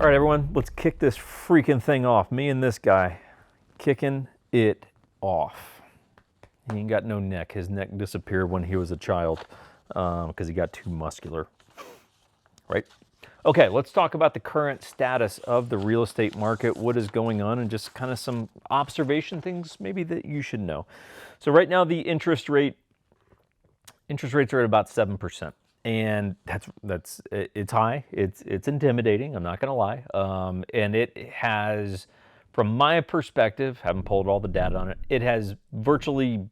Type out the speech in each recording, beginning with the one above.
All right, everyone, let's kick this freaking thing off. Me and this guy kicking it off. He ain't got no neck. His neck disappeared when he was a child because he got too muscular, right? Okay, let's talk about the current status of the real estate market, what is going on, and just kind of some observation things maybe that you should know. So right now, the interest rates are at about 7%. And it's high. It's intimidating. I'm not going to lie. And it has, from my perspective, haven't pulled all the data on it. It has virtually,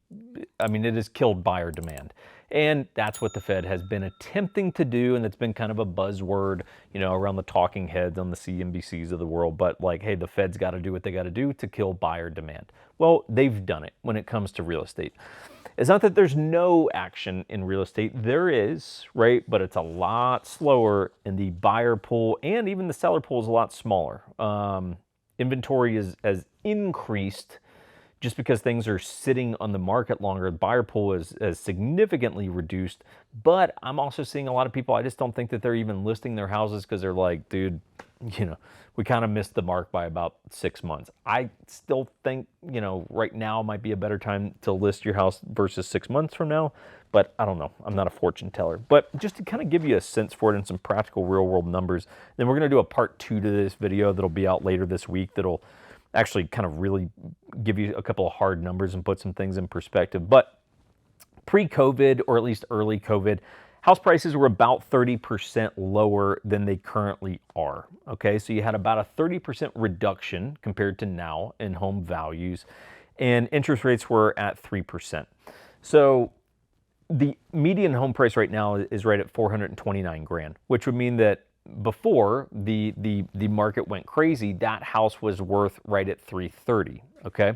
it has killed buyer demand, and that's what the Fed has been attempting to do. And it's been kind of a buzzword, around the talking heads on the CNBCs of the world. But like, hey, the Fed's got to do what they got to do to kill buyer demand. Well, they've done it when it comes to real estate. It's not that there's no action in real estate. There is, right? But it's a lot slower, and the buyer pool and even the seller pool is a lot smaller. Inventory has increased just because things are sitting on the market longer. The buyer pool is significantly reduced. But I'm also seeing a lot of people, I just don't think that they're even listing their houses because they're like, dude, we kind of missed the mark by about 6 months. I still think, right now might be a better time to list your house versus 6 months from now. But I don't know. I'm not a fortune teller. But just to kind of give you a sense for it and some practical real world numbers, then we're going to do a part 2 to this video that'll be out later this week that'll actually kind of really give you a couple of hard numbers and put some things in perspective. But pre-COVID, or at least early COVID, house prices were about 30% lower than they currently are. Okay, so you had about a 30% reduction compared to now in home values, and interest rates were at 3%. So the median home price right now is right at $429,000, which would mean that before the market went crazy, that house was worth right at $330,000. Okay.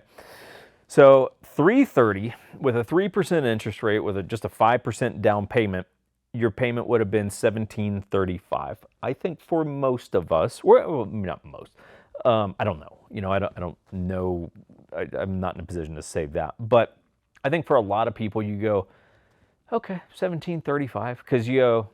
So $330,000 with a 3% interest rate with just a 5% down payment, your payment would have been $1,735. I think for most of us, well, not most, I don't know. I don't know. I'm not in a position to say that, but I think for a lot of people, you go, okay, $1,735, because you go,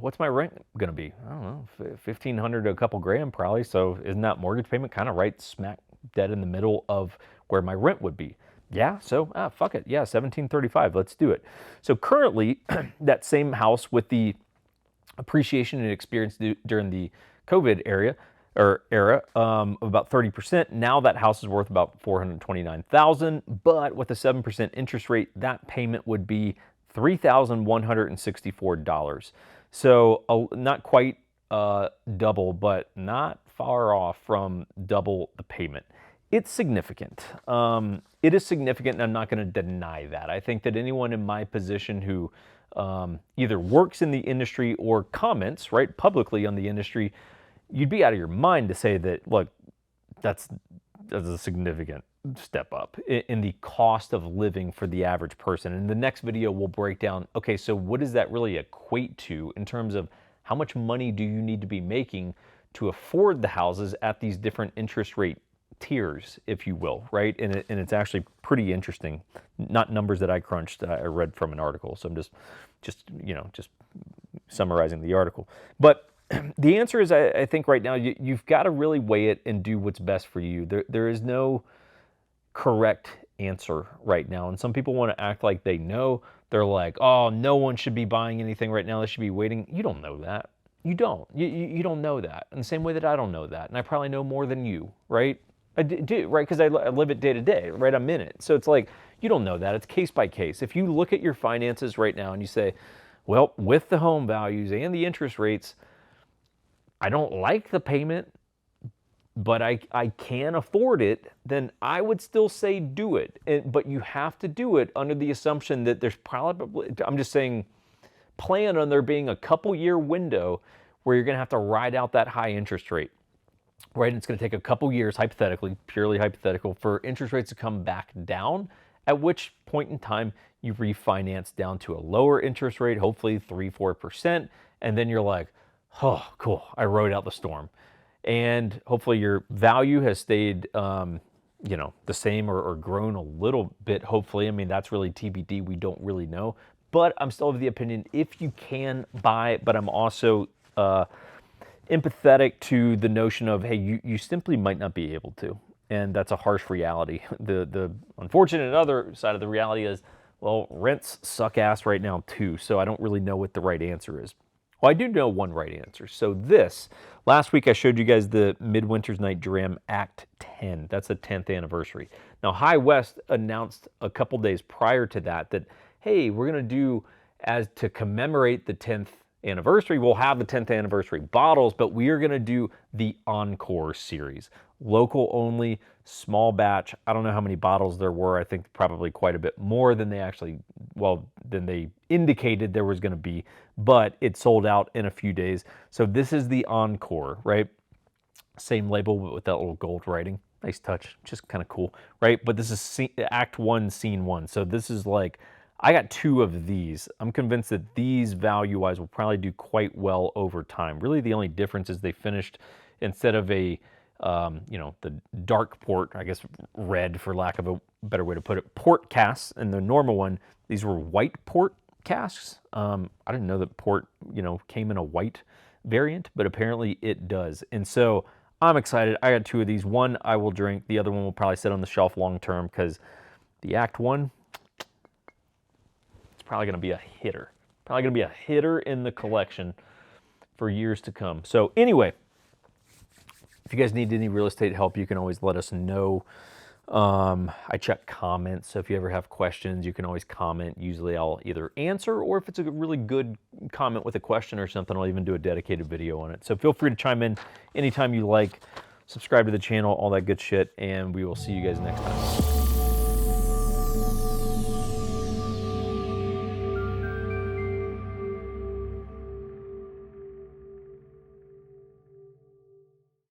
what's my rent going to be? I don't know, $1,500 to a couple grand probably. So isn't that mortgage payment kind of right smack dead in the middle of where my rent would be? Yeah, so fuck it. Yeah, $1,735. Let's do it. So currently, that same house with the appreciation it experienced during the COVID era, about 30%. Now that house is worth about $429,000, but with a 7% interest rate, that payment would be $3,164. So not quite double, but not far off from double the payment. It's significant. It is significant, and I'm not going to deny that. I think that anyone in my position who either works in the industry or comments right publicly on the industry, you'd be out of your mind to say that, look, that's a significant step up in the cost of living for the average person. In the next video, we'll break down, okay, so what does that really equate to in terms of how much money do you need to be making to afford the houses at these different interest rate tiers, if you will, right? And it's actually pretty interesting. Not numbers that I crunched. I read from an article, so I'm just summarizing the article. But the answer is, I think right now, you've got to really weigh it and do what's best for you. There is no correct answer right now. And some people want to act like they know. They're like, oh, no one should be buying anything right now. They should be waiting. You don't know that. You don't. You don't know that. In the same way that I don't know that. And I probably know more than you, right? I do, right? Because I live it day to day, right? I'm in it. So it's like, you don't know that. It's case by case. If you look at your finances right now and you say, well, with the home values and the interest rates, I don't like the payment, but I can afford it, then I would still say do it. But you have to do it under the assumption that there's probably, I'm just saying, plan on there being a couple year window where you're going to have to ride out that high interest rate. Right, and it's going to take a couple years, hypothetically, purely hypothetical, for interest rates to come back down, at which point in time you refinance down to a lower interest rate, hopefully 3-4%, and then you're like, oh, cool, I rode out the storm. And hopefully your value has stayed, the same or grown a little bit, hopefully. I mean, that's really TBD, we don't really know. But I'm still of the opinion, if you can buy, but I'm also empathetic to the notion of, hey, you simply might not be able to. And that's a harsh reality. The unfortunate other side of the reality is, well, rents suck ass right now too, so I don't really know what the right answer is. Well, I do know one right answer. So last week I showed you guys the Midwinter's Night Dram Act 10. That's the 10th anniversary. Now, High West announced a couple days prior to that, hey, we're going to do, as to commemorate the 10th anniversary, we'll have the 10th anniversary bottles, but we are going to do the Encore series. Local only, small batch. I don't know how many bottles there were. I think probably quite a bit more than than they indicated there was going to be, but it sold out in a few days. So this is the Encore, right? Same label, but with that little gold writing. Nice touch, just kind of cool, right? But this is Act 1, Scene 1. So this is like, I got 2 of these. I'm convinced that these value-wise will probably do quite well over time. Really, the only difference is they finished, instead of a, the dark port, I guess red for lack of a better way to put it, port casks, and the normal one, these were white port casks. I didn't know that port, came in a white variant, but apparently it does. And so I'm excited. I got 2 of these. One I will drink. The other one will probably sit on the shelf long term, because the Act 1, probably going to be a hitter. Probably going to be a hitter in the collection for years to come. So anyway, if you guys need any real estate help, you can always let us know. I check comments, so if you ever have questions, you can always comment. Usually I'll either answer, or if it's a really good comment with a question or something, I'll even do a dedicated video on it. So feel free to chime in anytime you like. Subscribe to the channel, all that good shit, and we will see you guys next time.